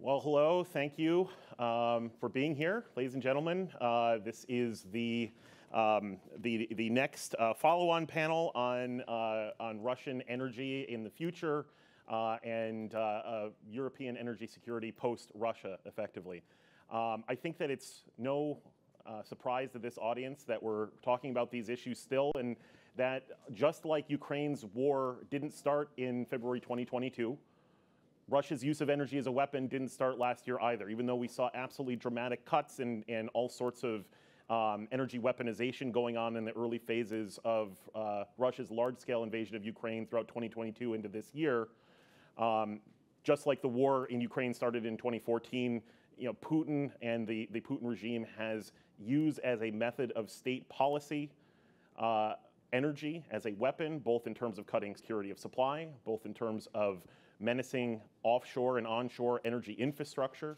Well, hello, thank you for being here, ladies and gentlemen. This is the next follow-on panel on Russian energy in the future and European energy security post-Russia, effectively. I think that it's no surprise to this audience that we're talking about these issues still, and that just like Ukraine's war didn't start in February 2022, Russia's use of energy as a weapon didn't start last year either, even though we saw absolutely dramatic cuts and all sorts of energy weaponization going on in the early phases of Russia's large-scale invasion of Ukraine throughout 2022 into this year. Just like the war in Ukraine started in 2014, Putin and the Putin regime has used as a method of state policy energy as a weapon, both in terms of cutting security of supply, both in terms of menacing offshore and onshore energy infrastructure,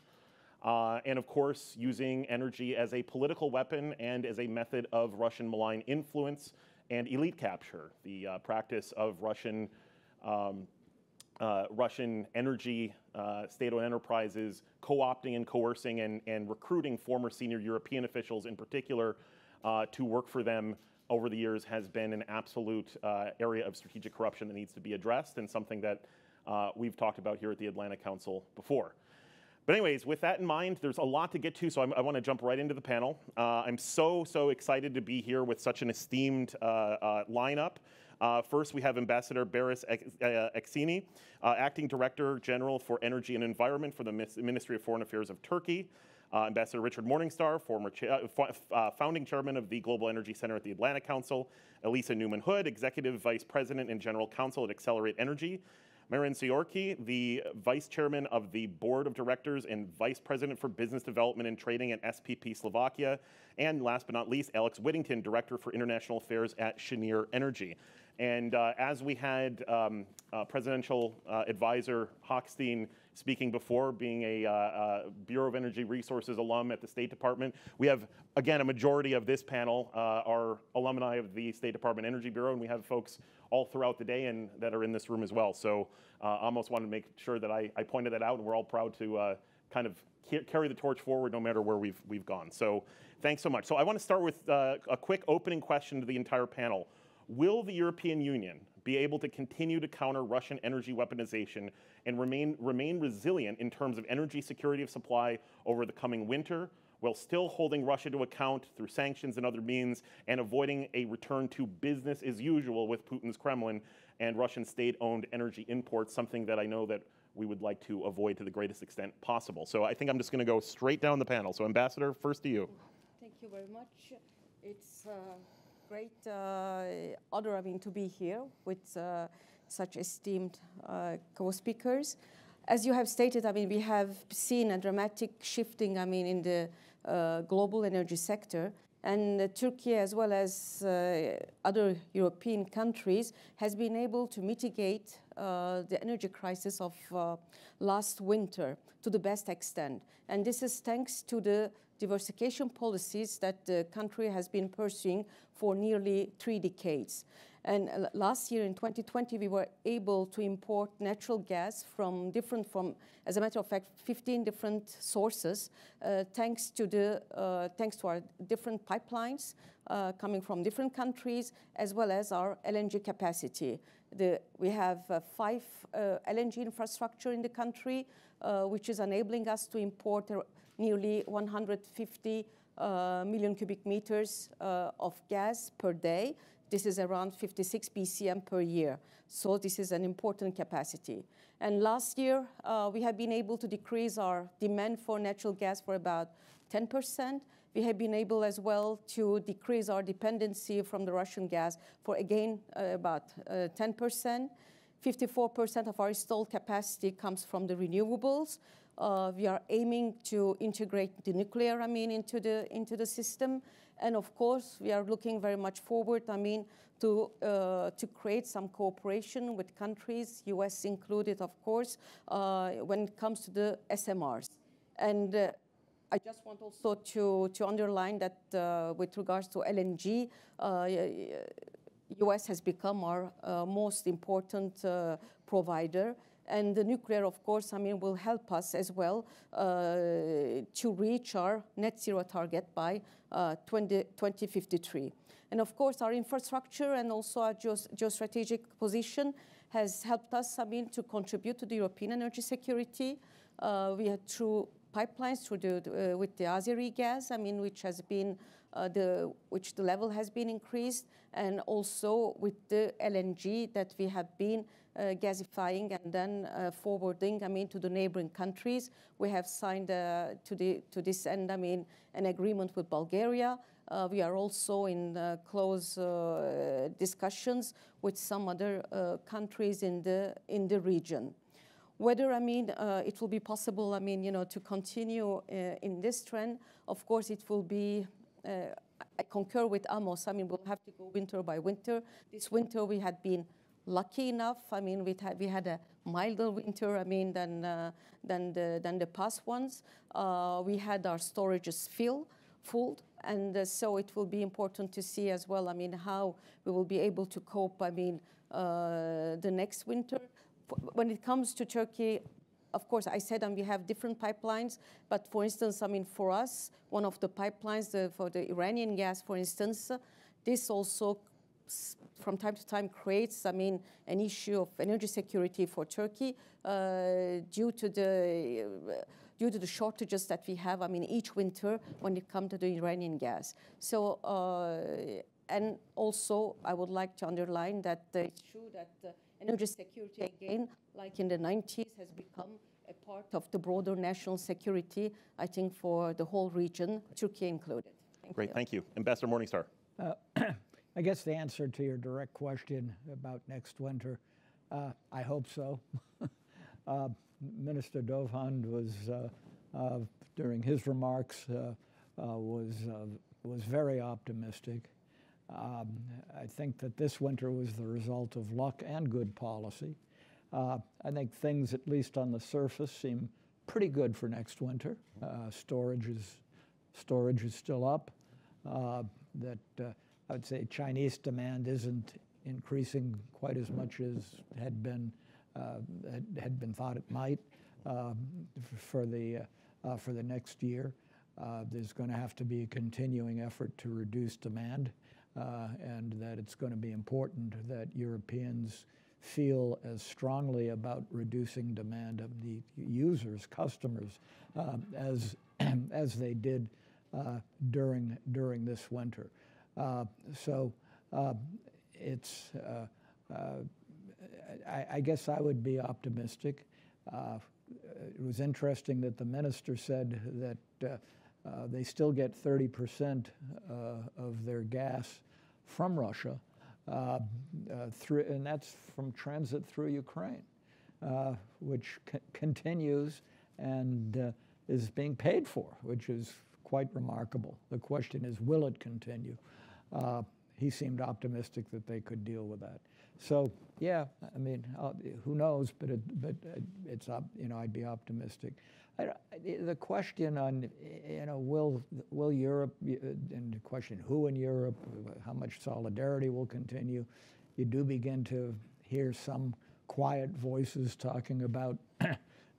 and of course using energy as a political weapon and as a method of Russian malign influence and elite capture, the practice of Russian energy state-owned enterprises co-opting and coercing and recruiting former senior European officials in particular to work for them over the years has been an absolute area of strategic corruption that needs to be addressed, and something that we've talked about here at the Atlantic Council before. But anyways, with that in mind, there's a lot to get to, so I want to jump right into the panel. I'm so excited to be here with such an esteemed lineup. First, we have Ambassador Berris Ekinci, Acting Director General for Energy and Environment for the Ministry of Foreign Affairs of Turkey. Ambassador Richard Morningstar, former founding chairman of the Global Energy Center at the Atlantic Council. Alisa Newman Hood, Executive Vice President and General Counsel at Excelerate Energy. Marian, the Vice Chairman of the Board of Directors and Vice President for Business Development and Trading at SPP Slovakia. And last but not least, Whittington, Director for International Affairs at Cheniere Energy. And as we had Presidential Advisor Hochstein speaking before, being a Bureau of Energy Resources alum at the State Department, we have, again, a majority of this panel are alumni of the State Department Energy Bureau, and we have folks all throughout the day and that are in this room as well. So I almost wanted to make sure that I pointed that out, and we're all proud to kind of carry the torch forward no matter where we've gone. So thanks so much. So I want to start with a quick opening question to the entire panel. Will the European Union be able to continue to counter Russian energy weaponization and remain resilient in terms of energy security of supply over the coming winter, while still holding Russia to account through sanctions and other means, and avoiding a return to business as usual with Putin's Kremlin and Russian state-owned energy imports, something that I know that we would like to avoid to the greatest extent possible? So I think I'm just going to go straight down the panel. So Ambassador, first to you. Thank you very much. It's great honor, to be here with such esteemed co-speakers. As you have stated, we have seen a dramatic shifting, in the global energy sector, and Turkey, as well as other European countries, has been able to mitigate the energy crisis of last winter to the best extent. And this is thanks to the diversification policies that the country has been pursuing for nearly 3 decades. And last year in 2020, we were able to import natural gas from, as a matter of fact, 15 different sources, thanks to our different pipelines coming from different countries, as well as our LNG capacity. We have 5 LNG infrastructure in the country, which is enabling us to import nearly 150 million cubic meters of gas per day. This is around 56 BCM per year. So this is an important capacity. And last year, we have been able to decrease our demand for natural gas for about 10%. We have been able as well to decrease our dependency from the Russian gas for, again, about 10%. 54% of our installed capacity comes from the renewables. We are aiming to integrate the nuclear, into the system. And of course, we are looking very much forward, to create some cooperation with countries, US included, of course, when it comes to the SMRs. And I just want also to underline that with regards to LNG, US has become our most important provider. And the nuclear, of course, I mean, will help us as well to reach our net zero target by 2053. And of course, our infrastructure and also our geostrategic position has helped us, I mean, to contribute to the European energy security. We had through pipelines through with the Azeri gas, I mean, which has been which the level has been increased, and also with the LNG that we have been gasifying and then forwarding, I mean, to the neighboring countries. We have signed to this end, I mean, an agreement with Bulgaria. We are also in close discussions with some other countries in the region. Whether, I mean, it will be possible, I mean, you know, to continue in this trend, of course, it will be, I concur with Amos, I mean, we'll have to go winter by winter. This winter we had been lucky enough, I mean, we had a milder winter, I mean, than the past ones. We had our storages full, and so it will be important to see as well, I mean, how we will be able to cope, I mean, the next winter. When it comes to Turkey, of course, I said we have different pipelines, but for instance, I mean, for us, one of the pipelines for the Iranian gas, for instance, this also from time to time creates, I mean, an issue of energy security for Turkey due to the shortages that we have, I mean, each winter when it comes to the Iranian gas. So, and also, I would like to underline that it's true that energy security, again, like in the 90s, has become a part of the broader national security, I think, for the whole region, Turkey included. Great, thank you. Ambassador Morningstar. I guess the answer to your direct question about next winter, I hope so. Minister Dovhan was, during his remarks, was very optimistic. I think that this winter was the result of luck and good policy. I think things, at least on the surface, seem pretty good for next winter. Storage is still up. I would say Chinese demand isn't increasing quite as much as had been thought it might for the next year. There's going to have to be a continuing effort to reduce demand. And that it's going to be important that Europeans feel as strongly about reducing demand of the users, customers, as they did during this winter. I guess I would be optimistic. It was interesting that the minister said that they still get 30% of their gas from Russia, and that's from transit through Ukraine, which continues and is being paid for, which is quite remarkable. The question is, will it continue? He seemed optimistic that they could deal with that. So, yeah, I mean, who knows? But it's up. You know, I'd be optimistic. The question on, you know, will Europe, and the question who in Europe, how much solidarity will continue, you do begin to hear some quiet voices talking about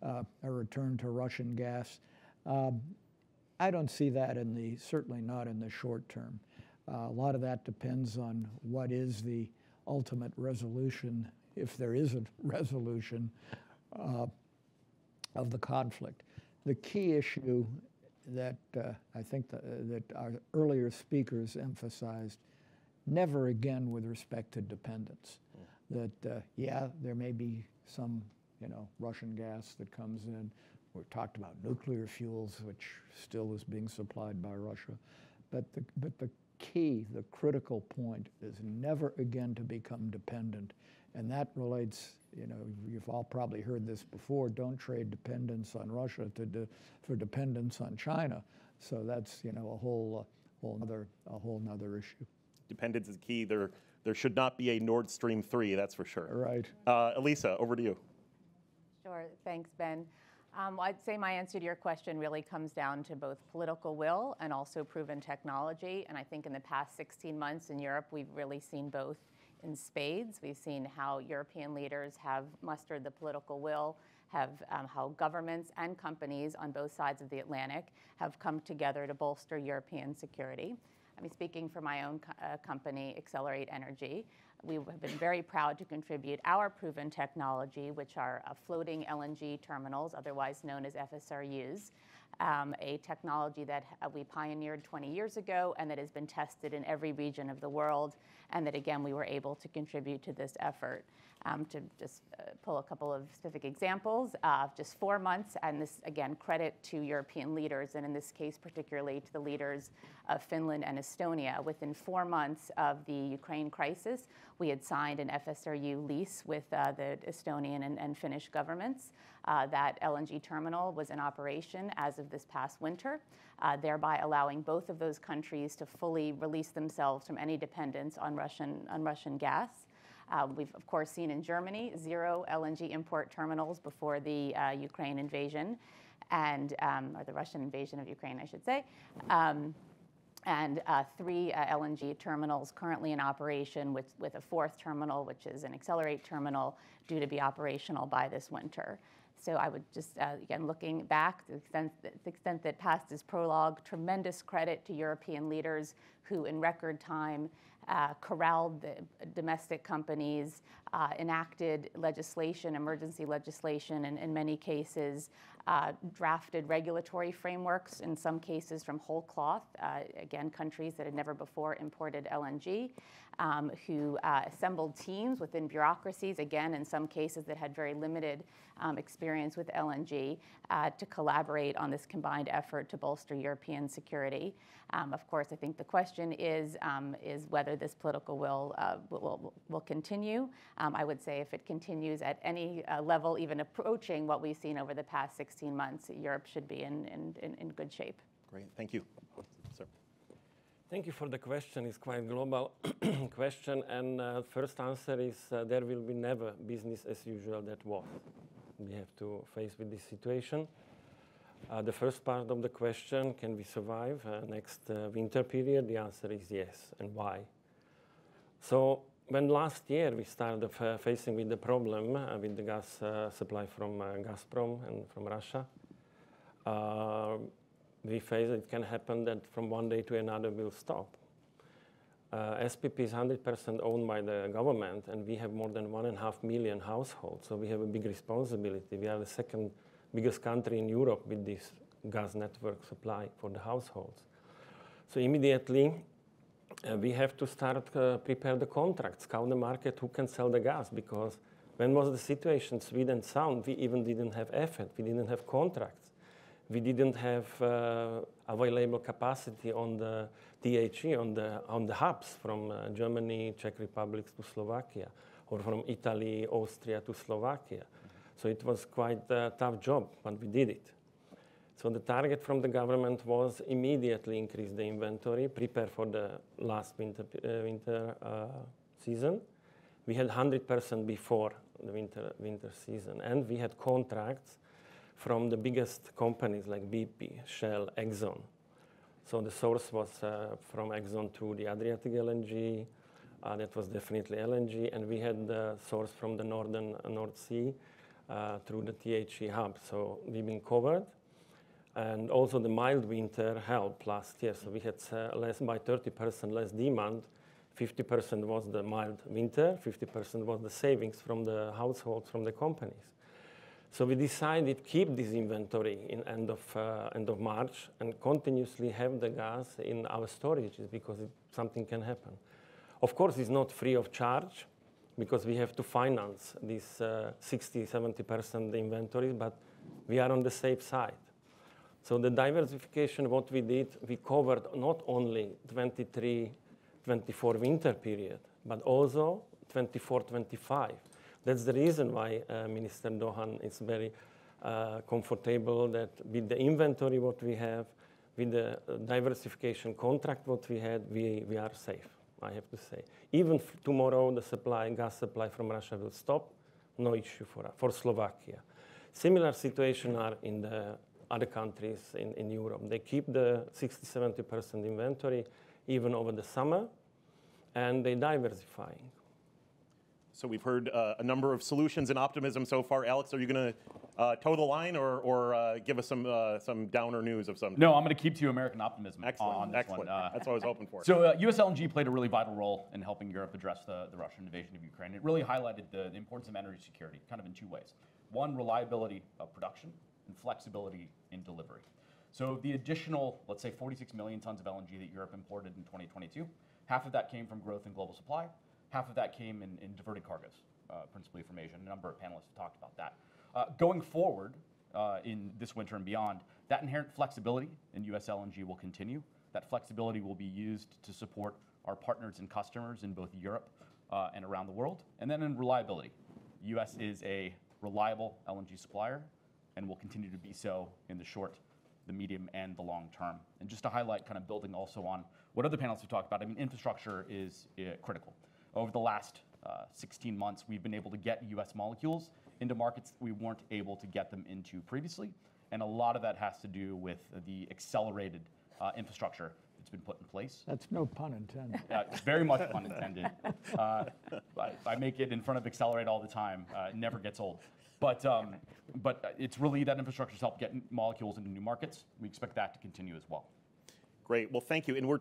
a return to Russian gas. I don't see that certainly not in the short term. A lot of that depends on what is the ultimate resolution, if there is a resolution of the conflict. The key issue that I think that our earlier speakers emphasized, never again with respect to dependence. That, yeah, there may be some, you know, Russian gas that comes in. We've talked about nuclear fuels, which still is being supplied by Russia. But the key, the critical point is never again to become dependent. And that relates, you know, you've all probably heard this before, don't trade dependence on Russia for dependence on China. So that's, you know, a whole nother issue. Dependence is key. There should not be a Nord Stream 3, that's for sure. Right. Alisa, over to you. Sure, thanks, Ben. I'd say my answer to your question really comes down to both political will and also proven technology. And I think in the past 16 months in Europe, we've really seen both in spades. We've seen how European leaders have mustered the political will, how governments and companies on both sides of the Atlantic have come together to bolster European security. I mean, speaking for my own company, Excelerate Energy, we have been very proud to contribute our proven technology, which are floating LNG terminals, otherwise known as FSRUs, a technology that we pioneered 20 years ago and that has been tested in every region of the world, and that, again, we were able to contribute to this effort. To just pull a couple of specific examples, just 4 months, and this, again, credit to European leaders, and in this case, particularly to the leaders of Finland and Estonia. Within 4 months of the Ukraine crisis, we had signed an FSRU lease with the Estonian and Finnish governments. That LNG terminal was in operation as of this past winter, thereby allowing both of those countries to fully release themselves from any dependence on Russian gas. We've, of course, seen in Germany 0 LNG import terminals before the Ukraine invasion, or the Russian invasion of Ukraine, I should say, and 3 LNG terminals currently in operation, with a 4th terminal, which is an Excelerate terminal, due to be operational by this winter. So I would just, again, looking back, to the extent that past is prologue, tremendous credit to European leaders who, in record time, corralled the domestic companies, enacted legislation, emergency legislation, and in many cases drafted regulatory frameworks, in some cases from whole cloth, again, countries that had never before imported LNG, who assembled teams within bureaucracies, again, in some cases that had very limited experience with LNG, to collaborate on this combined effort to bolster European security. Of course, I think the question is whether this political will continue. I would say if it continues at any level, even approaching what we've seen over the past 16 months, Europe should be in good shape. Great, thank you. Sir. Thank you for the question. It's quite a global question, and first answer is there will be never business as usual that was. We have to face with this situation. The first part of the question, can we survive next winter period? The answer is yes, and why? So when last year we started facing with the problem with the gas supply from Gazprom and from Russia, we faced it can happen that from one day to another we'll stop. SPP is 100% owned by the government, and we have more than 1.5 million households, so we have a big responsibility. We are the second biggest country in Europe with this gas network supply for the households. So immediately we have to start prepare the contracts, scout the market, who can sell the gas, because when was the situation sweet and sound, we even didn't have effort, we didn't have contracts. We didn't have available capacity on the THE, on the hubs from Germany, Czech Republic to Slovakia, or from Italy, Austria to Slovakia. So it was quite a tough job, but we did it. So the target from the government was immediately increase the inventory, prepare for the last winter season. We had 100% before the winter season, and we had contracts from the biggest companies like BP, Shell, Exxon. So the source was from Exxon through the Adriatic LNG. That was definitely LNG, and we had the source from the North Sea through the THE hub. So we've been covered. And also the mild winter helped last year. So we had by 30% less demand. 50% was the mild winter, 50% was the savings from the households, from the companies. So we decided keep this inventory in end of March and continuously have the gas in our storages, because something can happen. Of course, it's not free of charge, because we have to finance this 60-70% inventory, but we are on the safe side. So the diversification, what we did, we covered not only 23-24 winter period, but also 24-25. That's the reason why Minister Dohan is very comfortable that with the inventory what we have, with the diversification contract what we had, we are safe, I have to say. Even tomorrow the gas supply from Russia will stop, no issue for Slovakia. Similar situation are in the other countries in Europe. They keep the 60-70% inventory even over the summer, and they diversifying. So we've heard a number of solutions and optimism so far. Alex, are you going to toe the line or give us some downer news of some? No, I'm going to keep to American optimism Excellent. on this Excellent. one. That's what I was hoping for. So U.S. LNG played a really vital role in helping Europe address the Russian invasion of Ukraine. It really highlighted the importance of energy security, kind of in two ways. One, reliability of production, and flexibility in delivery. So the additional, let's say, 46 million tons of LNG that Europe imported in 2022, half of that came from growth in global supply, half of that came in diverted cargoes, principally from Asia. A number of panelists have talked about that. Going forward in this winter and beyond, that inherent flexibility in U.S. LNG will continue. That flexibility will be used to support our partners and customers in both Europe and around the world. And then in reliability, U.S. is a reliable LNG supplier and will continue to be so in the short, the medium, and the long term. And just to highlight, kind of building also on what other panelists have talked about, I mean, infrastructure is critical. Over the last 16 months, we've been able to get U.S. molecules into markets that we weren't able to get them into previously. And a lot of that has to do with the accelerated infrastructure that's been put in place. That's no pun intended. Very much pun intended. I make it in front of Excelerate all the time. It never gets old. But it's really that infrastructure's helped get molecules into new markets. We expect that to continue as well. Great. Well, thank you. And we're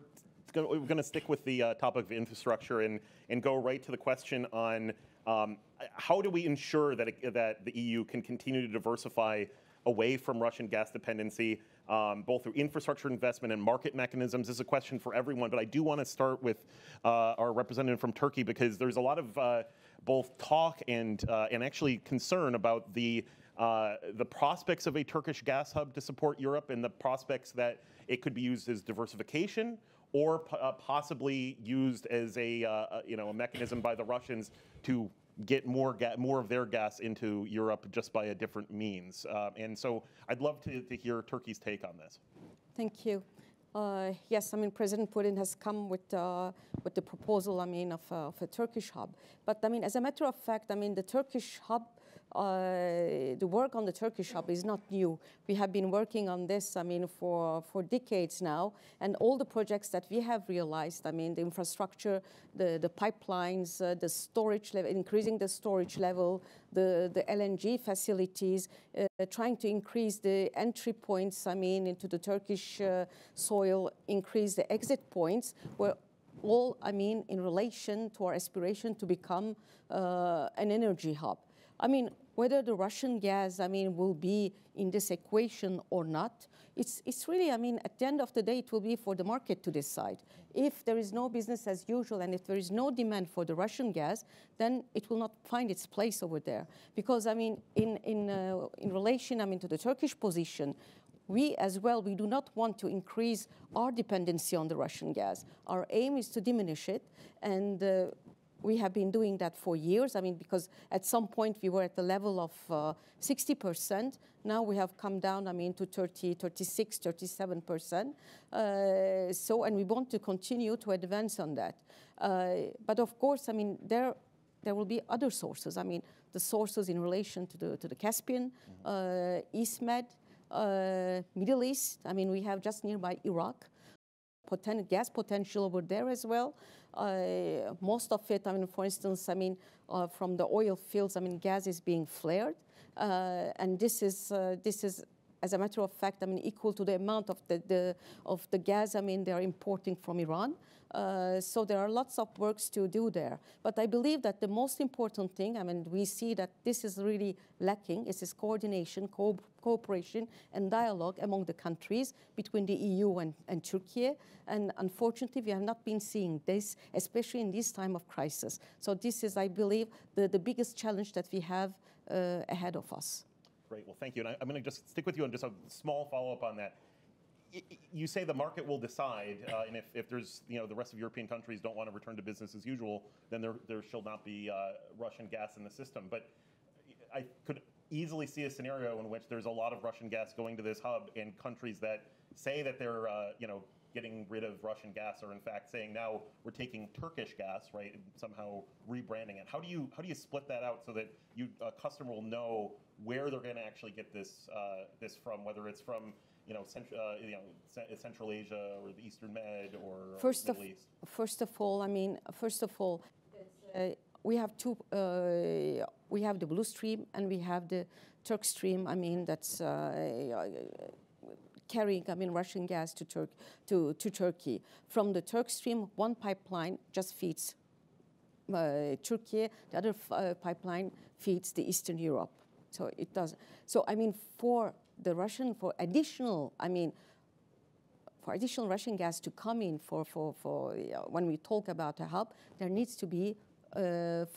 going to stick with the topic of infrastructure and go right to the question on how do we ensure that the EU can continue to diversify away from Russian gas dependency, both through infrastructure investment and market mechanisms. This is a question for everyone, but I do want to start with our representative from Turkey, because there's a lot of both talk and actually concern about the prospects of a Turkish gas hub to support Europe, and the prospects that it could be used as diversification or possibly used as a mechanism by the Russians to get more of their gas into Europe just by a different means. And so I'd love to hear Turkey's take on this. Thank you. Yes, I mean, President Putin has come with the proposal, I mean, of a Turkish hub. But I mean, as a matter of fact, I mean, the Turkish hub, the work on the Turkish hub is not new. We have been working on this, I mean, for decades now. And all the projects that we have realized, I mean, the infrastructure, the pipelines, the storage level, increasing the storage level, the LNG facilities, trying to increase the entry points, I mean, into the Turkish soil, increase the exit points, were all, I mean, in relation to our aspiration to become an energy hub. I mean, whether the Russian gas, I mean, will be in this equation or not, it's really, I mean, at the end of the day, it will be for the market to decide. If there is no business as usual and if there is no demand for the Russian gas, then it will not find its place over there. Because, I mean, in relation, I mean, to the Turkish position, we as well, we do not want to increase our dependency on the Russian gas. Our aim is to diminish it, and we have been doing that for years. I mean, because at some point we were at the level of 60%. Now we have come down, I mean, to 30, 36, 37%. And we want to continue to advance on that. But of course, I mean, there will be other sources. I mean, the sources in relation to the Caspian, East Med, Middle East. I mean, we have just nearby Iraq, gas potential over there as well. Most of it, I mean, for instance, I mean, from the oil fields, I mean, gas is being flared, and this is, as a matter of fact, I mean, equal to the amount of the gas, I mean, they are importing from Iran. So there are lots of works to do there. But I believe that the most important thing, I mean, we see that this is really lacking, is this coordination, cooperation, and dialogue among the countries between the EU and Turkey. And unfortunately, we have not been seeing this, especially in this time of crisis. So this is, I believe, the biggest challenge that we have ahead of us. Great. Well, thank you. And I'm going to just stick with you on just a small follow-up on that. You say the market will decide, and if there's, the rest of European countries don't want to return to business as usual, then there shall not be Russian gas in the system. But I could easily see a scenario in which there's a lot of Russian gas going to this hub, and countries that say that they're, getting rid of Russian gas are in fact saying now we're taking Turkish gas, right, and somehow rebranding it. How do you split that out so that a customer will know where they're going to actually get this from, whether it's from Central Asia or the Eastern Med or Middle East? First of all, we have two. We have the Blue Stream and we have the Turk Stream. I mean, that's carrying, I mean, Russian gas to Turkey. From the Turk Stream, one pipeline just feeds Türkiye. The other pipeline feeds the Eastern Europe. So it does. So I mean, for additional Russian gas to come in for when we talk about a hub, there needs to be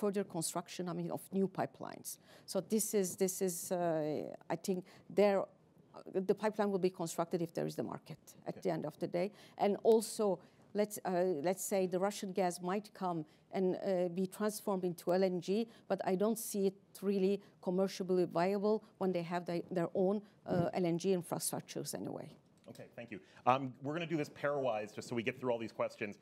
further construction, I mean, of new pipelines. So this is I think the pipeline will be constructed if there is the market at the end of the day. And also, let's say the Russian gas might come and be transformed into LNG, but I don't see it really commercially viable when they have their own LNG infrastructures anyway. Okay, thank you. We're going to do this pairwise just so we get through all these questions.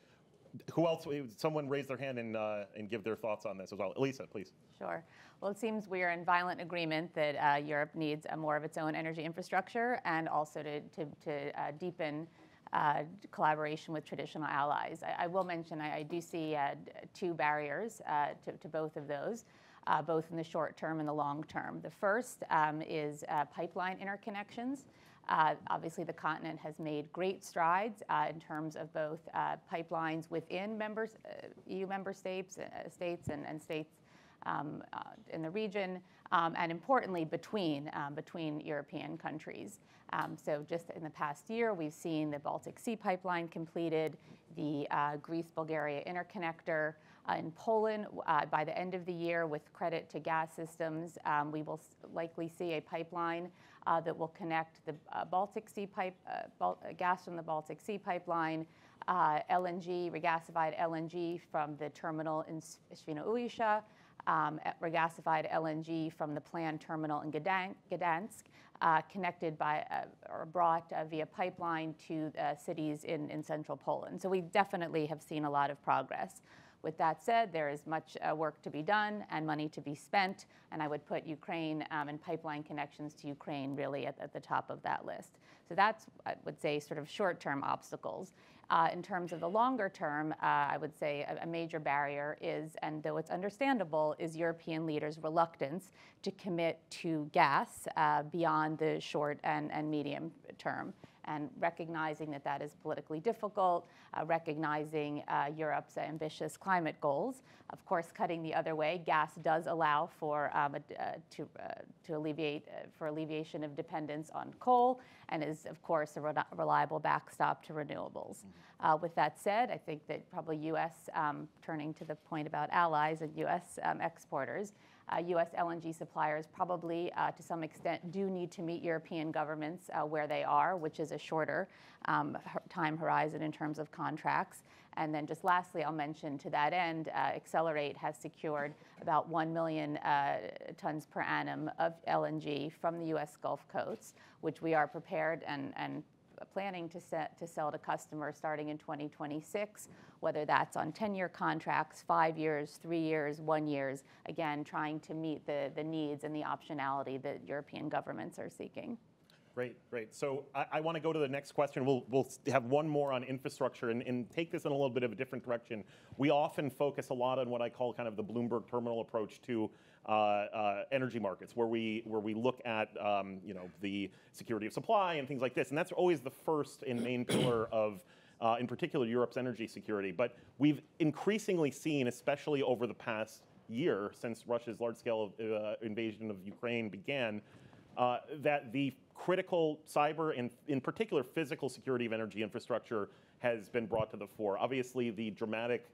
Who else? Someone raise their hand and give their thoughts on this as well. Alisa, please. Sure. Well, it seems we are in violent agreement that Europe needs more of its own energy infrastructure and also to deepen collaboration with traditional allies. I will mention I do see two barriers to both of those, both in the short term and the long term. The first is pipeline interconnections. Obviously, the continent has made great strides in terms of both pipelines within EU member states and states in the region, and importantly, between European countries. So just in the past year, we've seen the Baltic Sea pipeline completed, the Greece-Bulgaria interconnector. In Poland, by the end of the year, with credit to gas systems, we will likely see a pipeline that will connect the Baltic Sea gas from the Baltic Sea pipeline, LNG, regasified LNG from the terminal in Świnoujście, regasified LNG from the planned terminal in Gdansk, connected by or brought via pipeline to cities in central Poland. So we definitely have seen a lot of progress. With that said, there is much work to be done and money to be spent, and I would put Ukraine and pipeline connections to Ukraine really at the top of that list. So that's, I would say, sort of short-term obstacles. In terms of the longer term, I would say a major barrier is, and though it's understandable, is European leaders' reluctance to commit to gas beyond the short and medium term. And recognizing that that is politically difficult, recognizing Europe's ambitious climate goals. Of course, cutting the other way, gas does allow for alleviation of dependence on coal, and is of course a reliable backstop to renewables. With that said, I think that probably U.S. Turning to the point about allies and U.S. exporters. U.S. LNG suppliers probably, to some extent, do need to meet European governments where they are, which is a shorter time horizon in terms of contracts. And then just lastly, I'll mention to that end, Excelerate has secured about 1 million tons per annum of LNG from the U.S. Gulf coast, which we are prepared and planning to sell to customers starting in 2026, whether that's on 10-year contracts, 5 years, 3 years, 1 year, again, trying to meet the needs and the optionality that European governments are seeking. Great, great. So I want to go to the next question. We'll have one more on infrastructure and take this in a little bit of a different direction. We often focus a lot on what I call kind of the Bloomberg terminal approach to energy markets, where we look at the security of supply and things like this, and that's always the first and main pillar of, in particular, Europe's energy security. But we've increasingly seen, especially over the past year, since Russia's large-scale invasion of Ukraine began, that the critical cyber and, in particular, physical security of energy infrastructure has been brought to the fore. Obviously, the dramatic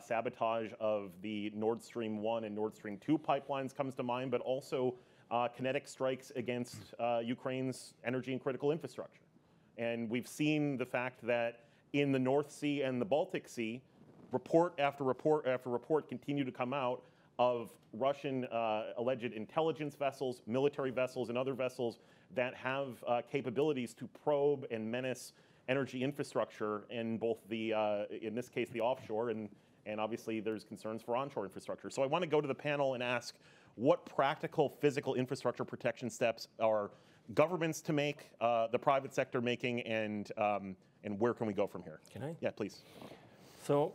sabotage of the Nord Stream 1 and Nord Stream 2 pipelines comes to mind, but also kinetic strikes against Ukraine's energy and critical infrastructure. And we've seen the fact that in the North Sea and the Baltic Sea, report after report after report continue to come out of Russian alleged intelligence vessels, military vessels, and other vessels that have capabilities to probe and menace energy infrastructure in both the, in this case, the offshore, and obviously there's concerns for onshore infrastructure. So I want to go to the panel and ask, what practical physical infrastructure protection steps are governments to make, the private sector making, and where can we go from here? Can I? Yeah, please. So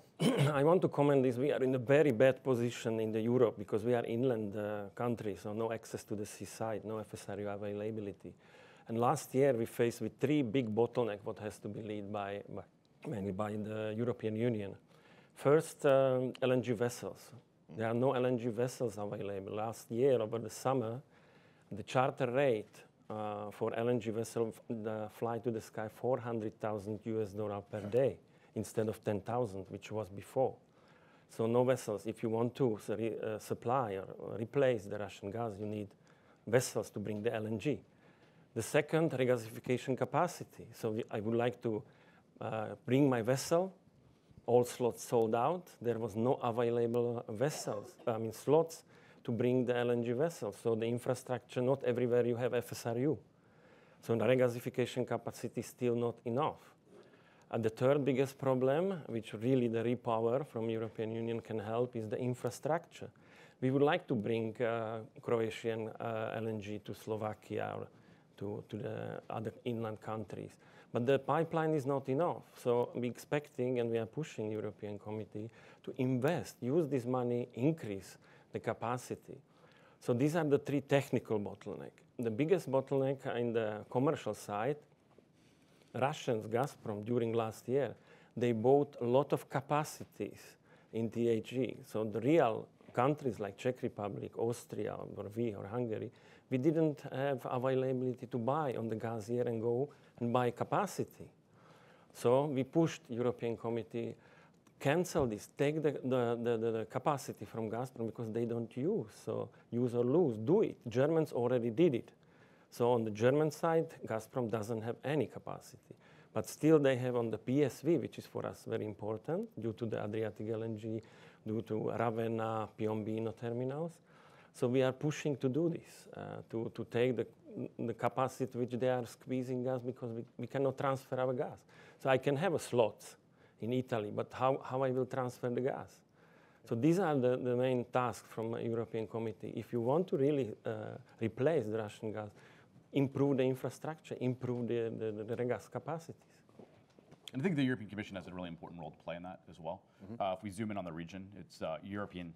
I want to comment this. We are in a very bad position in Europe because we are inland country, so no access to the seaside, no FSRU availability. And last year we faced with 3 big bottlenecks what has to be led mainly by the European Union. First, LNG vessels. There are no LNG vessels available. Last year, over the summer, the charter rate for LNG vessel fly to the sky $400,000 per day instead of 10,000, which was before. So no vessels. If you want to supply or replace the Russian gas, you need vessels to bring the LNG. The second, regasification capacity. So I would like to bring my vessel. All slots sold out. There was no available slots to bring the LNG vessels. So the infrastructure, not everywhere you have FSRU. So the regasification capacity is still not enough. And the third biggest problem, which really the repower from European Union can help, is the infrastructure. We would like to bring Croatian LNG to Slovakia or to the other inland countries. But the pipeline is not enough. So we're expecting and we are pushing European Committee to invest, use this money, increase the capacity. So these are the 3 technical bottlenecks. The biggest bottleneck in the commercial side, Russians, Gazprom, during last year, they bought a lot of capacities in THE. So the real countries like Czech Republic, Austria, or Hungary, we didn't have availability to buy on the gas year and go and buy capacity. So we pushed European Committee, cancel this, take the capacity from Gazprom because they don't use. So use or lose, do it. Germans already did it. So on the German side, Gazprom doesn't have any capacity. But still they have on the PSV, which is for us very important, due to the Adriatic LNG, due to Ravenna, Piombino terminals. So we are pushing to do this, to take the capacity which they are squeezing gas because we cannot transfer our gas. So I can have a slot in Italy, but how I will transfer the gas? So these are the main tasks from a European Committee. If you want to really replace the Russian gas, improve the infrastructure, improve the gas capacities. And I think the European Commission has a really important role to play in that as well. If we zoom in on the region, it's European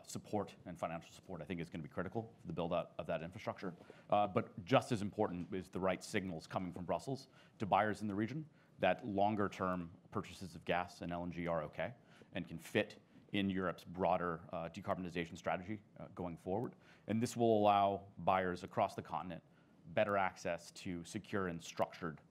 support and financial support, I think, is going to be critical for the build-out of that infrastructure. But just as important is the right signals coming from Brussels to buyers in the region that longer-term purchases of gas and LNG are okay and can fit in Europe's broader decarbonization strategy going forward. And this will allow buyers across the continent better access to secure and structured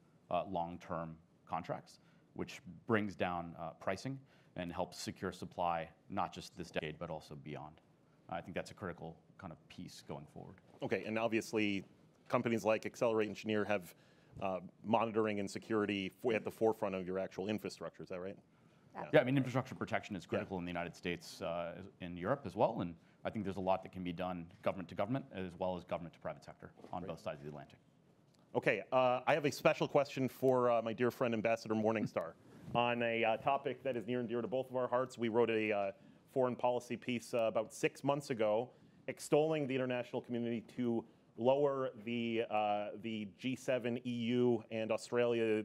long-term contracts, which brings down pricing and helps secure supply, not just this decade, but also beyond. I think that's a critical kind of piece going forward. Okay, and obviously companies like Excelerate and Cheniere have monitoring and security at the forefront of your actual infrastructure, is that right? Yeah, I mean, infrastructure protection is critical in the United States, in Europe as well, and I think there's a lot that can be done government to government as well as government to private sector on both sides of the Atlantic. Okay, I have a special question for my dear friend Ambassador Morningstar on a topic that is near and dear to both of our hearts. We wrote a foreign policy piece about 6 months ago extolling the international community to lower the G7, EU, and Australia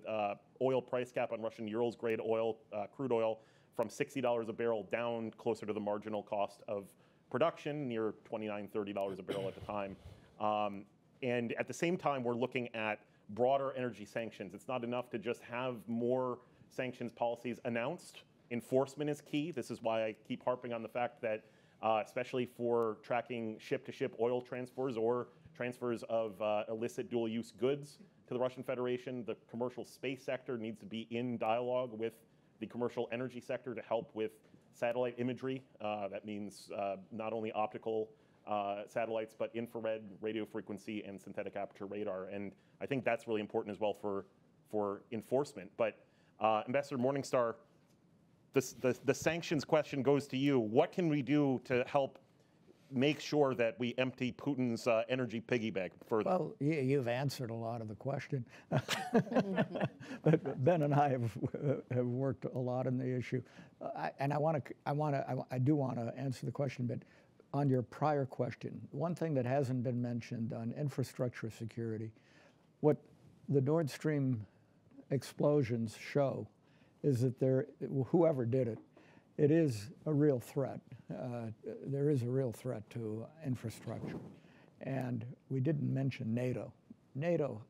oil price cap on Russian Urals grade oil, crude oil, from $60 a barrel down closer to the marginal cost of production, near $29, $30 a barrel at the time. And at the same time, we're looking at broader energy sanctions. It's not enough to just have more sanctions policies announced. Enforcement is key. This is why I keep harping on the fact that, especially for tracking ship-to-ship oil transfers or transfers of illicit dual-use goods to the Russian Federation, the commercial space sector needs to be in dialogue with the commercial energy sector to help with satellite imagery. That means not only optical satellites, but infrared, radio frequency, and synthetic aperture radar. And I think that's really important as well for enforcement. But Ambassador Morningstar, the sanctions question goes to you. What can we do to help make sure that we empty Putin's energy piggy bank further? Well, you've answered a lot of the question. But Ben and I have worked a lot on the issue, I do want to answer the question. But on your prior question, one thing that hasn't been mentioned on infrastructure security, what the Nord Stream explosions show is that whoever did it, it is a real threat. There is a real threat to infrastructure. And we didn't mention NATO. NATO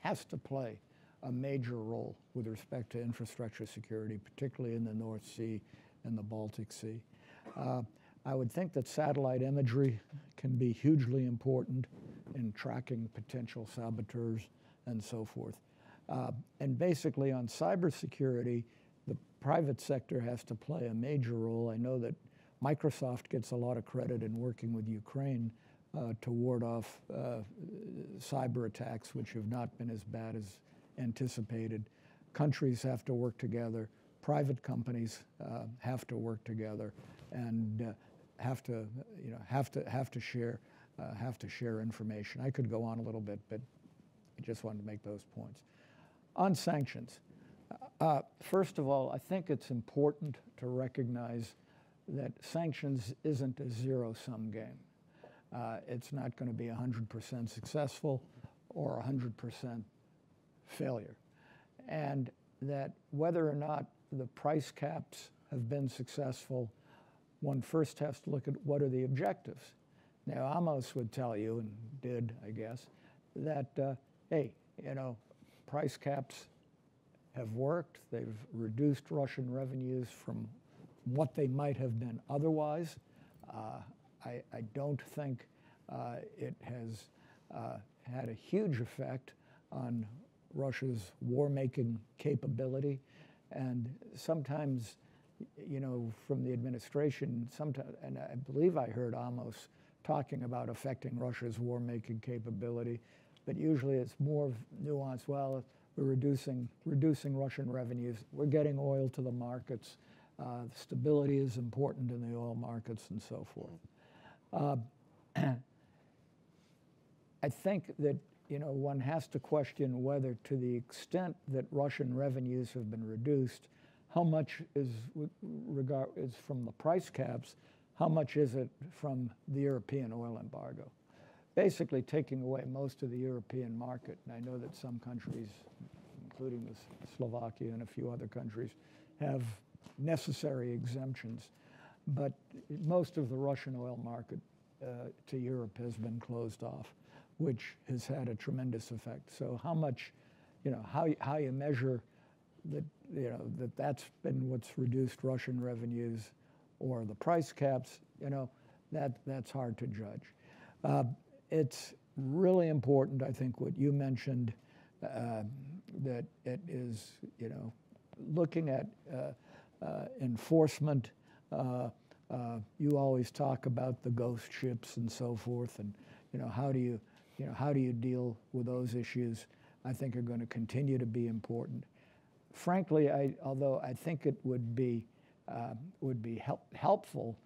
has to play a major role with respect to infrastructure security, particularly in the North Sea and the Baltic Sea. I would think that satellite imagery can be hugely important in tracking potential saboteurs and so forth. And basically on cybersecurity, the private sector has to play a major role. I know that Microsoft gets a lot of credit in working with Ukraine to ward off cyber attacks, which have not been as bad as anticipated. Countries have to work together. Private companies have to work together, and have to share information. I could go on a little bit, but I just wanted to make those points. On sanctions, first of all, I think it's important to recognize that sanctions isn't a zero-sum game. It's not going to be 100% successful or 100% failure. And that whether or not the price caps have been successful, one first has to look at what are the objectives. Now, Amos would tell you, and did, I guess, that, hey, price caps have worked. They've reduced Russian revenues from what they might have been otherwise. I don't think it has had a huge effect on Russia's war-making capability. And sometimes, from the administration, and I believe I heard Amos talking about affecting Russia's war-making capability, but usually it's more nuanced. Well, we're reducing Russian revenues. We're getting oil to the markets. Stability is important in the oil markets and so forth. I think that one has to question whether, to the extent that Russian revenues have been reduced, how much is from the price caps, how much is it from the European oil embargo? Basically taking away most of the European market. And I know that some countries, including Slovakia and a few other countries, have necessary exemptions. But most of the Russian oil market to Europe has been closed off, which has had a tremendous effect. So how much, how you measure that, that's been what's reduced Russian revenues, or the price caps, that's hard to judge. It's really important, I think, what you mentioned, that it is, looking at enforcement. You always talk about the ghost ships and so forth, and how do you deal with those issues? I think are going to continue to be important. Frankly, although I think it would be helpful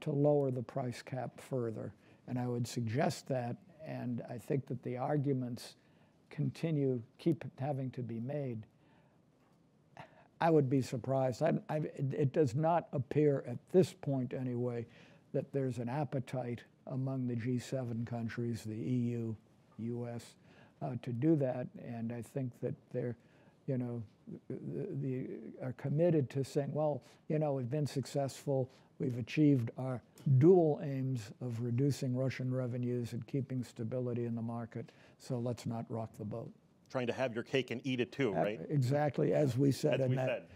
to lower the price cap further, and I would suggest that. And I think that the arguments keep having to be made. I would be surprised. It does not appear at this point anyway that there's an appetite among the G7 countries, the EU, US, to do that. And I think that they're, are committed to saying, well, we've been successful. We've achieved our dual aims of reducing Russian revenues and keeping stability in the market. So let's not rock the boat. Trying to have your cake and eat it too, right? Exactly, as we said in that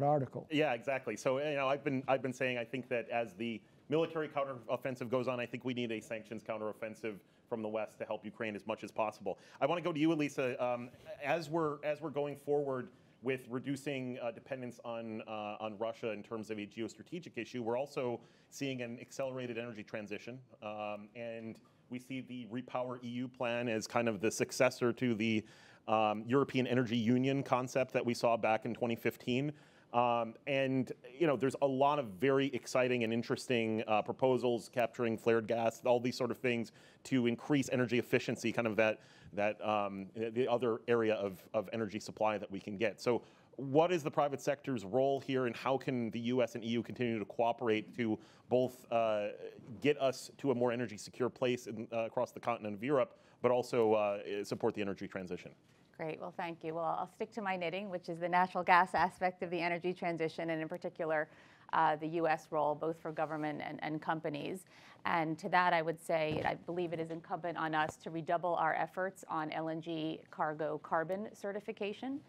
article. Yeah, exactly. So I've been saying, I think that as the military counteroffensive goes on, I think we need a sanctions counteroffensive from the West to help Ukraine as much as possible. I want to go to you, Alisa. As we're going forward with reducing dependence on Russia in terms of a geostrategic issue, we're also seeing an accelerated energy transition, and we see the Repower EU plan as kind of the successor to the European Energy Union concept that we saw back in 2015. And there's a lot of very exciting and interesting proposals capturing flared gas, all these sort of things to increase energy efficiency, kind of the other area of energy supply that we can get. So what is the private sector's role here, and how can the US and EU continue to cooperate to both get us to a more energy secure place across the continent of Europe, but also support the energy transition. Great, well, thank you. Well, I'll stick to my knitting, which is the natural gas aspect of the energy transition, and in particular, the U.S. role, both for government and companies. And to that, I would say, I believe it is incumbent on us to redouble our efforts on LNG cargo carbon certification.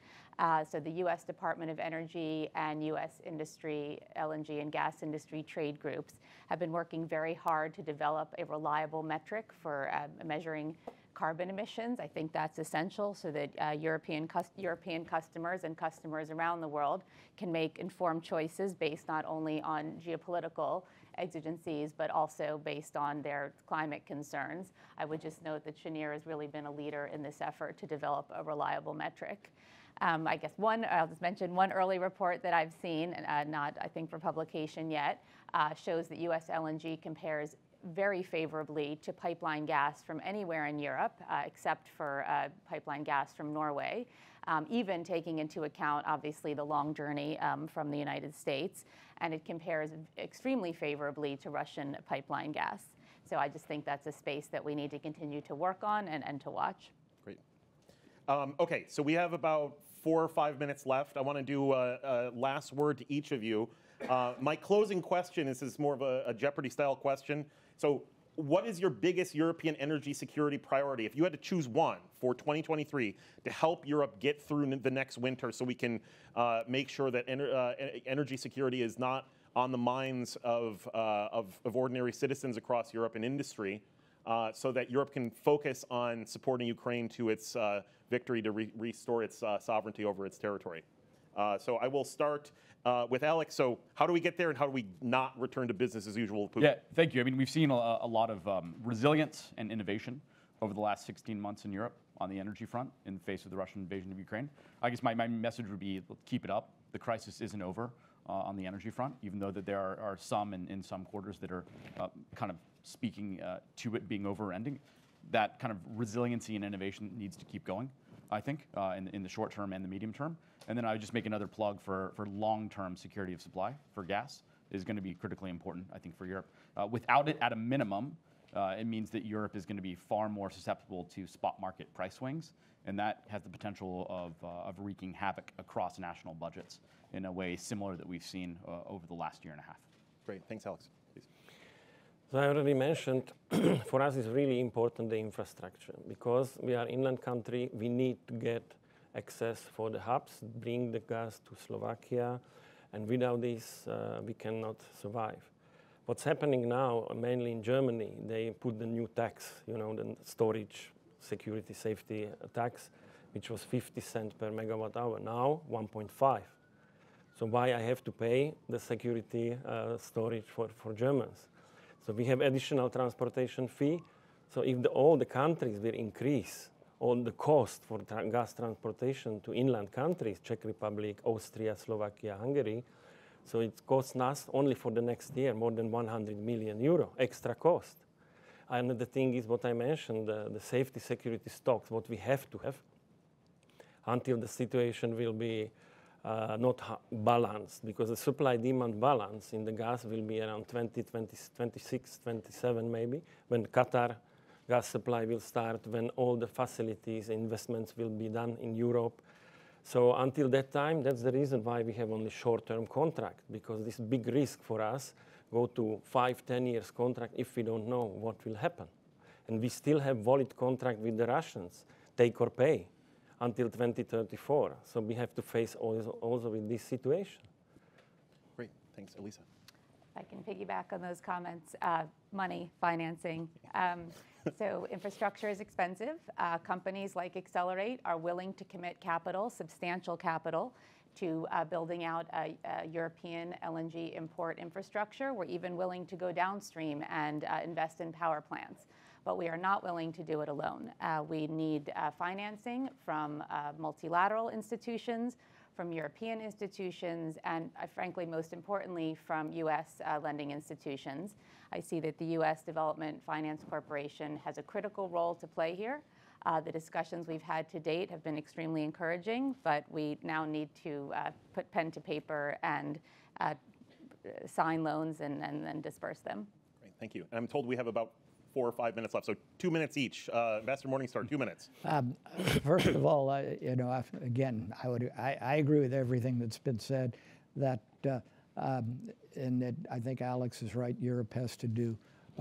So the U.S. Department of Energy and U.S. industry, LNG and gas industry trade groups have been working very hard to develop a reliable metric for measuring carbon emissions. I think that's essential so that European customers and customers around the world can make informed choices based not only on geopolitical exigencies, but also based on their climate concerns. I would just note that Cheniere has really been a leader in this effort to develop a reliable metric. I guess I'll just mention one early report that I've seen, not I think for publication yet, shows that U.S. LNG compares very favorably to pipeline gas from anywhere in Europe, except for pipeline gas from Norway, even taking into account, obviously, the long journey from the United States. And it compares extremely favorably to Russian pipeline gas. So I just think that's a space that we need to continue to work on and to watch. Great. OK, so we have about 4 or 5 minutes left. I want to do a last word to each of you. My closing question is more of a Jeopardy-style question. So what is your biggest European energy security priority? If you had to choose one for 2023 to help Europe get through the next winter so we can make sure that energy security is not on the minds of ordinary citizens across Europe and industry, so that Europe can focus on supporting Ukraine to its victory to restore its sovereignty over its territory. So I will start with Alex. So how do we get there, and how do we not return to business as usual? Putin? Yeah, thank you. I mean, we've seen a lot of resilience and innovation over the last 16 months in Europe on the energy front in the face of the Russian invasion of Ukraine. I guess my message would be, keep it up. The crisis isn't over on the energy front, even though that there are some in some quarters that are kind of speaking to it being over or ending. That kind of resiliency and innovation needs to keep going, I think, in the short term and the medium term. And then I would just make another plug for long-term security of supply for gas is going to be critically important, I think, for Europe. Without it, at a minimum, it means that Europe is going to be far more susceptible to spot market price swings, and that has the potential of wreaking havoc across national budgets in a way similar that we've seen over the last year and a half. Great, thanks, Alex. Please. So I already mentioned, for us it's really important the infrastructure, because we are inland country. We need to get access for the hubs, bring the gas to Slovakia, and without this we cannot survive. What's happening now, mainly in Germany, they put the new tax, the storage security safety tax, which was 50 cents per megawatt hour, now 1.5. So why I have to pay the security storage for Germans? So we have additional transportation fee. So if all the countries will increase all the cost for gas transportation to inland countries, Czech Republic, Austria, Slovakia, Hungary, so it costs us only for the next year more than 100 million euro extra cost. And the thing is what I mentioned, the safety security stocks, what we have to have until the situation will be not balanced, because the supply-demand balance in the gas will be around 2026, 27 maybe, when Qatar gas supply will start, when all the facilities, investments will be done in Europe. So until that time, that's the reason why we have only short-term contract, because this big risk for us go to 5-10 years contract if we don't know what will happen. And we still have valid contract with the Russians, take or pay, until 2034. So we have to face also with this situation. Great, thanks, Alisa. I can piggyback on those comments. Money, financing. So infrastructure is expensive. Companies like Excelerate are willing to commit capital, substantial capital, to building out a European LNG import infrastructure. We're even willing to go downstream and invest in power plants. But we are not willing to do it alone. We need financing from multilateral institutions, from European institutions, and frankly, most importantly, from U.S. Lending institutions. I see that the U.S. Development Finance Corporation has a critical role to play here. The discussions we've had to date have been extremely encouraging, but we now need to put pen to paper and sign loans and disperse them. Great, thank you. I'm told we have about 4 or 5 minutes left. So 2 minutes each. Ambassador Morningstar, 2 minutes. First of all, again, I agree with everything that's been said. And that I think Alex is right. Europe has to do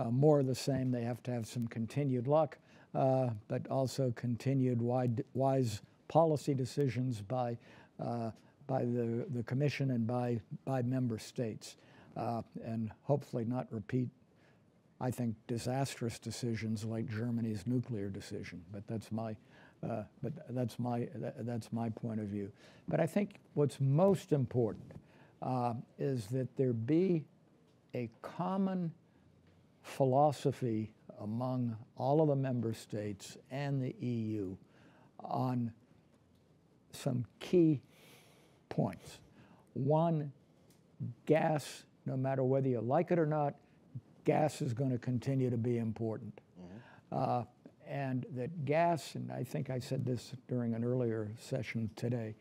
more of the same. They have to have some continued luck, but also continued wise policy decisions by the Commission and by member states, and hopefully not repeat, I think, disastrous decisions like Germany's nuclear decision. But that's my point of view. But I think what's most important is that there be a common philosophy among all of the member states and the EU on some key points. One, gas, no matter whether you like it or not, gas is going to continue to be important. Mm-hmm. And that gas, and I think I said this during an earlier session today,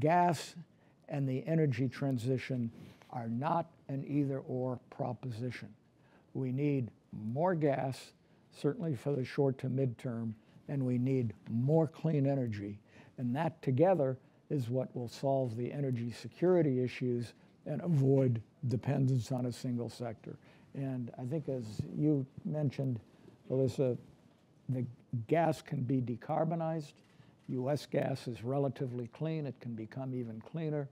gas and the energy transition are not an either-or proposition. We need more gas, certainly for the short to midterm, and we need more clean energy. And that together is what will solve the energy security issues and avoid dependence on a single sector. And I think, as you mentioned, Alisa, the gas can be decarbonized. U.S. gas is relatively clean. It can become even cleaner.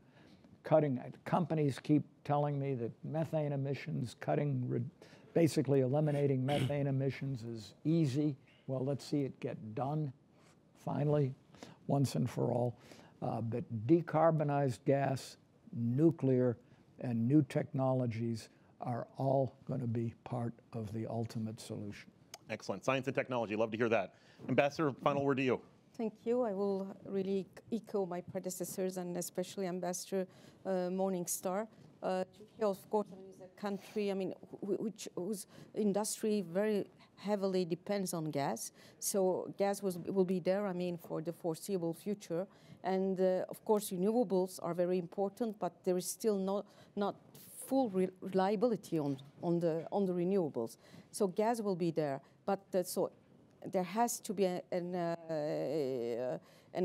Companies keep telling me that methane emissions, basically eliminating methane emissions is easy. Well, let's see it get done, finally, once and for all. But decarbonized gas, nuclear, and new technologies are all going to be part of the ultimate solution. Excellent. Science and technology. Love to hear that. Ambassador, final word to you. Thank you. I will really echo my predecessors and especially Ambassador Morningstar. Turkey, of course, is a country, whose industry very heavily depends on gas. So gas will be there, for the foreseeable future. And of course, renewables are very important, but there is still not full reliability on the renewables. So gas will be there, but so there has to be an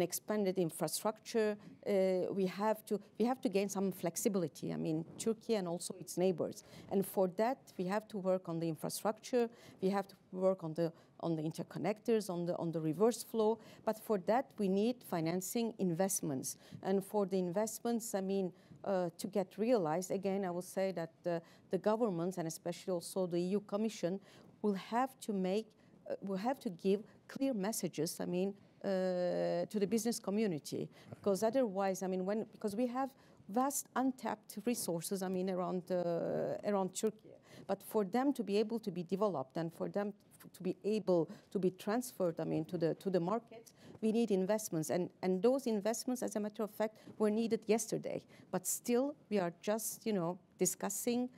expanded infrastructure. We have to gain some flexibility. Turkey and also its neighbors, and for that we have to work on the infrastructure. We have to work on the interconnectors, on the reverse flow. But for that we need financing investments, and for the investments, to get realized, again, I will say that the governments and especially also the EU Commission will have to give clear messages, to the business community, because otherwise, because we have vast untapped resources, around Turkey, but for them to be able to be developed and for them to be able to be transferred, to the market, we need investments, and those investments, as a matter of fact, were needed yesterday, but still we are just, discussing.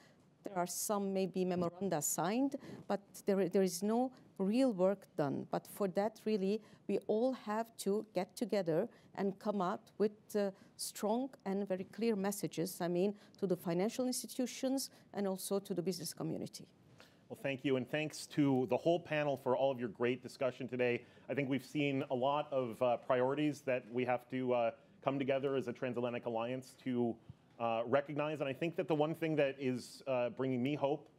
There are some maybe memoranda signed, but there is no real work done. But for that, really, we all have to get together and come out with strong and very clear messages, to the financial institutions and also to the business community. Well, thank you, and thanks to the whole panel for all of your great discussion today. I think we've seen a lot of priorities that we have to come together as a transatlantic alliance to recognize, and I think that the one thing that is bringing me hope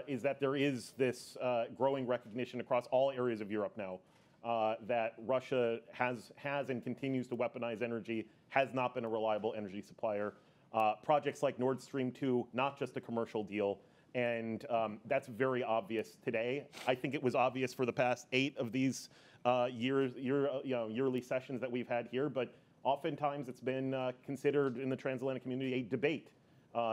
is that there is this growing recognition across all areas of Europe now that Russia has and continues to weaponize energy, has not been a reliable energy supplier. Projects like Nord Stream 2, not just a commercial deal, and that's very obvious today. I think it was obvious for the past 8 of these yearly sessions that we've had here, but oftentimes it's been considered in the transatlantic community a debate,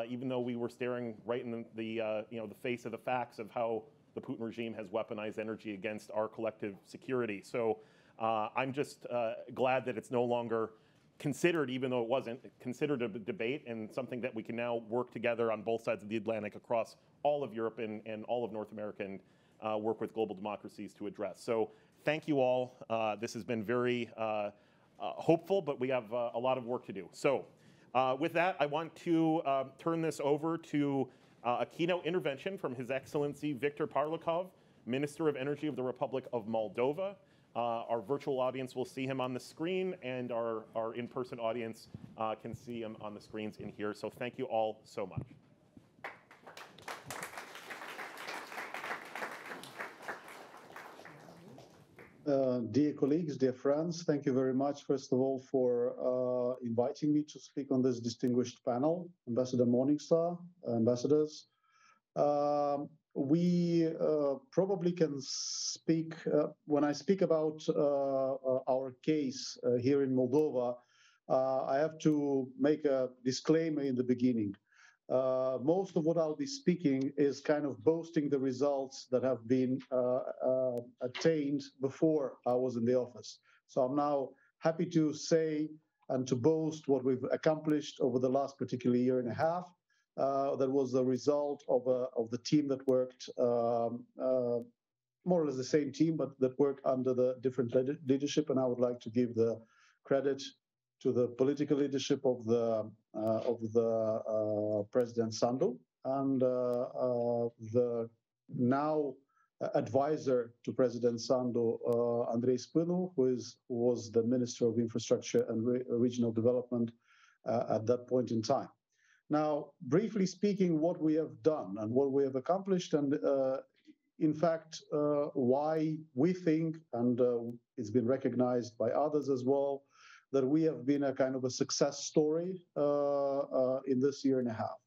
even though we were staring right in the face of the facts of how the Putin regime has weaponized energy against our collective security. So I'm just glad that it's no longer considered, even though it wasn't considered a debate, and something that we can now work together on both sides of the Atlantic across all of Europe and all of North America and work with global democracies to address. So thank you all. This has been very hopeful, but we have a lot of work to do. So with that, I want to turn this over to a keynote intervention from His Excellency Viktor Parlakov, Minister of Energy of the Republic of Moldova. Our virtual audience will see him on the screen, and our in-person audience can see him on the screens in here. So thank you all so much. Dear colleagues, dear friends, thank you very much, first of all, for inviting me to speak on this distinguished panel. Ambassador Morningstar, ambassadors. We probably can speak, when I speak about our case here in Moldova, I have to make a disclaimer in the beginning. Most of what I'll be speaking is kind of boasting the results that have been attained before I was in the office. So I'm now happy to say and to boast what we've accomplished over the last particular year and a half. That was the result of the team that worked, more or less the same team, but that worked under the different leadership. And I would like to give the credit to the political leadership of the President Sandu and the now advisor to President Sandu, Andrei Spânu, who was the Minister of Infrastructure and Regional Development at that point in time. Now, briefly speaking, what we have done and what we have accomplished, and in fact, why we think, and it's been recognized by others as well, that we have been a kind of a success story in this year and a half.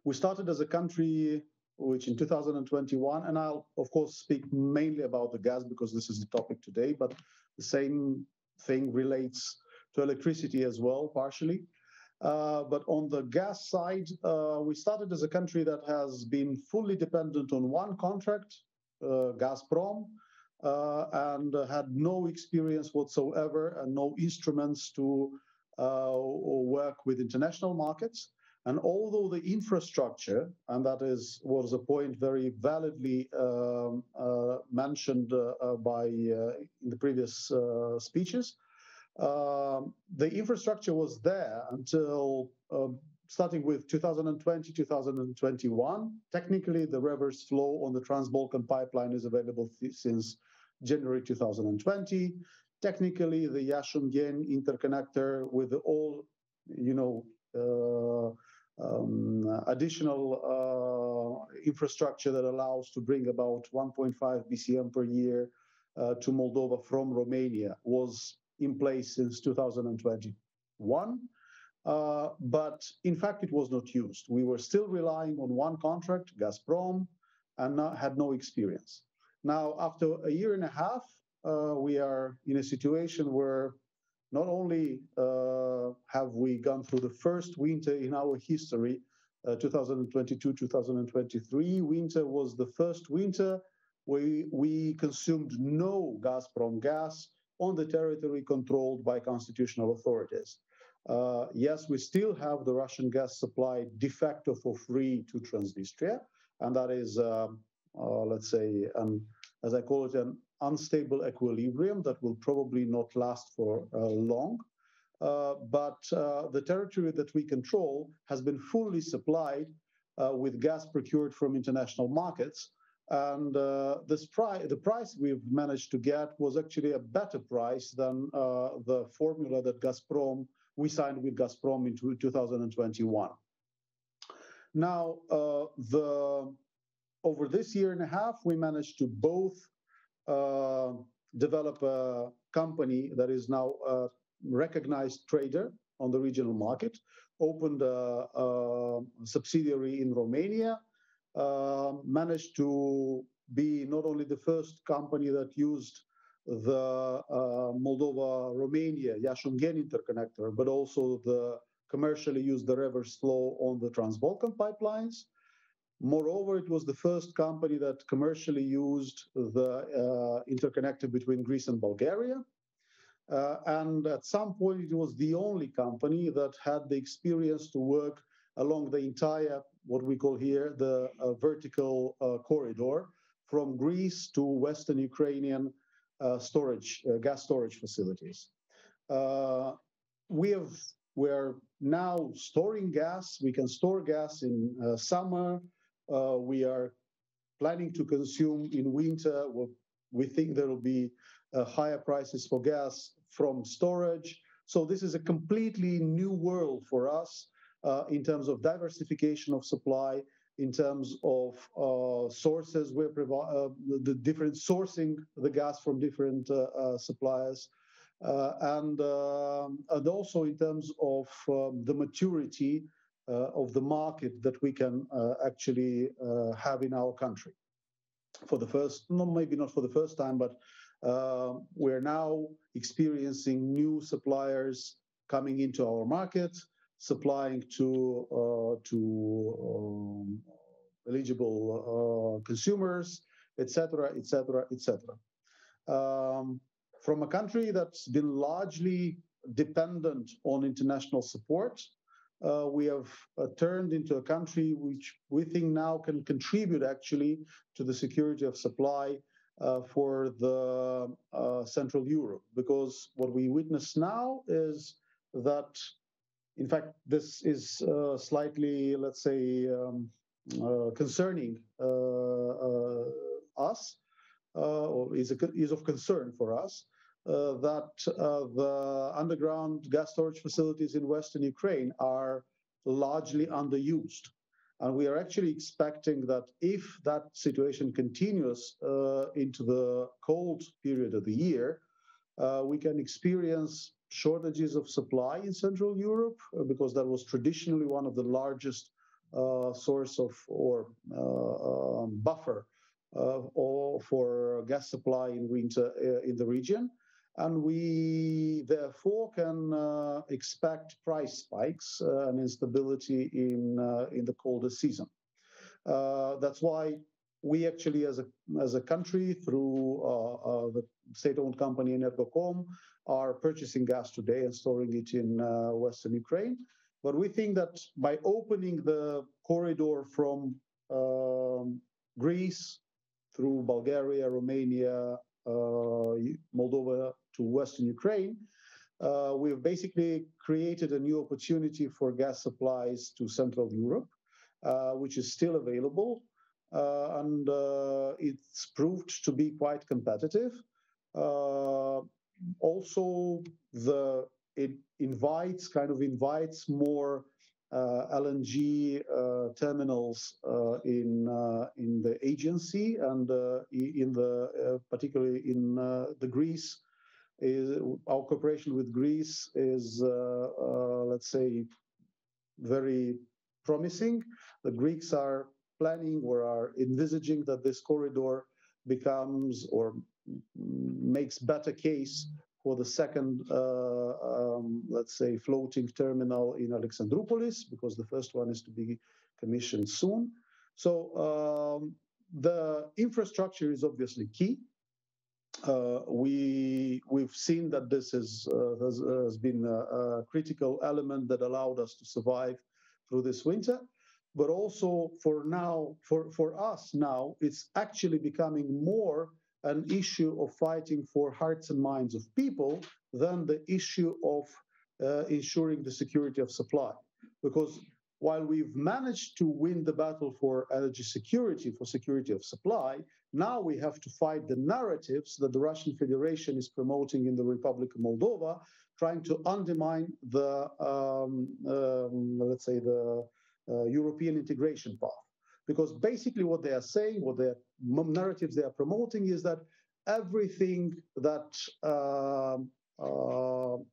We started as a country which in 2021, and I'll of course speak mainly about the gas because this is the topic today, but the same thing relates to electricity as well, partially. But on the gas side, we started as a country that has been fully dependent on one contract, Gazprom, and had no experience whatsoever and no instruments to work with international markets. And although the infrastructure, and that was a point very validly mentioned by in the previous speeches, the infrastructure was there until starting with 2020, 2021. Technically, the reverse flow on the Trans-Balkan pipeline is available since January 2020. Technically, the Iași-Ungheni interconnector with all, additional infrastructure that allows to bring about 1.5 BCM per year to Moldova from Romania was in place since 2021. But in fact, it was not used. We were still relying on one contract, Gazprom, and had no experience. Now, after a year and a half, we are in a situation where not only have we gone through the first winter in our history, 2022-2023 winter was the first winter where we consumed no Gazprom gas on the territory controlled by constitutional authorities. Yes, we still have the Russian gas supply de facto for free to Transnistria, and that is, let's say, as I call it, an unstable equilibrium that will probably not last for long. But the territory that we control has been fully supplied with gas procured from international markets. And the price we've managed to get was actually a better price than the formula that we signed with Gazprom in 2021. Now, over this year and a half, we managed to both develop a company that is now a recognized trader on the regional market, opened a subsidiary in Romania, managed to be not only the first company that used the Moldova-Romania Iași-Ungheni interconnector, but also commercially used the reverse flow on the Trans-Balkan pipelines. Moreover, it was the first company that commercially used the interconnector between Greece and Bulgaria. And at some point, it was the only company that had the experience to work along the entire, what we call here, the vertical corridor from Greece to Western Ukrainian gas storage facilities. We're now storing gas. We can store gas in summer. We are planning to consume in winter. We think there will be higher prices for gas from storage. So this is a completely new world for us in terms of diversification of supply, in terms of sources, the different sourcing the gas from different suppliers, and also in terms of the maturity of the market that we can actually have in our country. For the first, no, maybe not for the first time, but we're now experiencing new suppliers coming into our market, supplying to eligible consumers, etc., etc., etc. From a country that's been largely dependent on international support, we have turned into a country which we think now can contribute actually to the security of supply for the Central Europe. Because what we witness now is that, in fact, this is slightly, let's say, concerning us, or is of concern for us, that the underground gas storage facilities in Western Ukraine are largely underused. And we are actually expecting that if that situation continues into the cold period of the year, we can experience shortages of supply in Central Europe, because that was traditionally one of the largest source of or buffer for gas supply in winter in the region. And we therefore can expect price spikes and instability in the colder season. That's why we actually, as a country, through the state-owned company Energocom, are purchasing gas today and storing it in Western Ukraine. But we think that by opening the corridor from Greece through Bulgaria, Romania, Moldova to Western Ukraine, we've basically created a new opportunity for gas supplies to Central Europe, which is still available, and it's proved to be quite competitive. Also, it invites more LNG terminals in the agency, and particularly in the Greece. Our cooperation with Greece is, let's say, very promising. The Greeks are planning or are envisaging that this corridor becomes or makes better case for the second, let's say, floating terminal in Alexandroupolis, because the first one is to be commissioned soon. So the infrastructure is obviously key. We've seen that this has been a critical element that allowed us to survive through this winter. But also for us now, it's actually becoming more an issue of fighting for hearts and minds of people than the issue of ensuring the security of supply. Because while we've managed to win the battle for energy security, for security of supply, now we have to fight the narratives that the Russian Federation is promoting in the Republic of Moldova, trying to undermine the, let's say, the European integration path. Because basically what they are saying, what their narratives they are promoting, is that everything that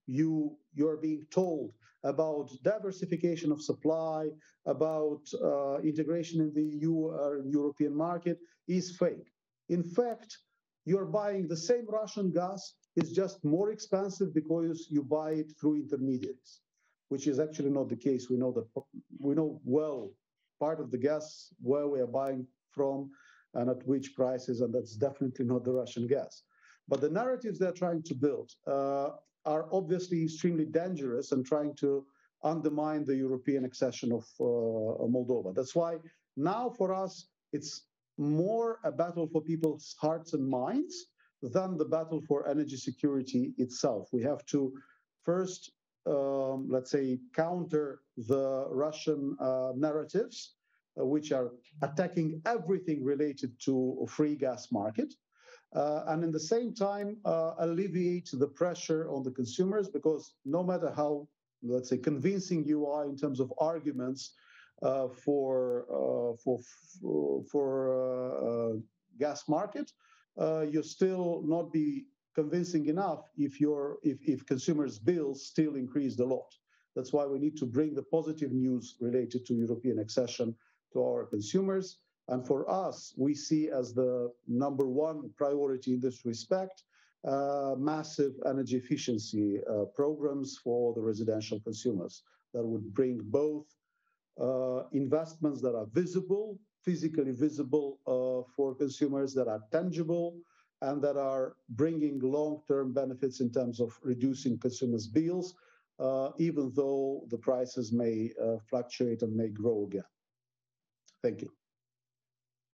you're being told about diversification of supply, about integration in the EU or European market is fake. In fact, you're buying the same Russian gas, it's just more expensive because you buy it through intermediaries, which is actually not the case. We know well part of the gas where we are buying from and at which prices, and that's definitely not the Russian gas. But the narratives they're trying to build are obviously extremely dangerous and trying to undermine the European accession of Moldova. That's why now for us, it's more a battle for people's hearts and minds than the battle for energy security itself. We have to first, let's say, counter the Russian narratives which are attacking everything related to a free gas market. And in the same time, alleviate the pressure on the consumers, because no matter how, let's say, convincing you are in terms of arguments for gas market, you'll still not be convincing enough if consumers' bills still increased a lot. That's why we need to bring the positive news related to European accession to our consumers. And for us, we see as the #1 priority in this respect, massive energy efficiency programs for the residential consumers that would bring both investments that are visible, physically visible for consumers, that are tangible, and that are bringing long-term benefits in terms of reducing consumers' bills, even though the prices may fluctuate and may grow again. Thank you.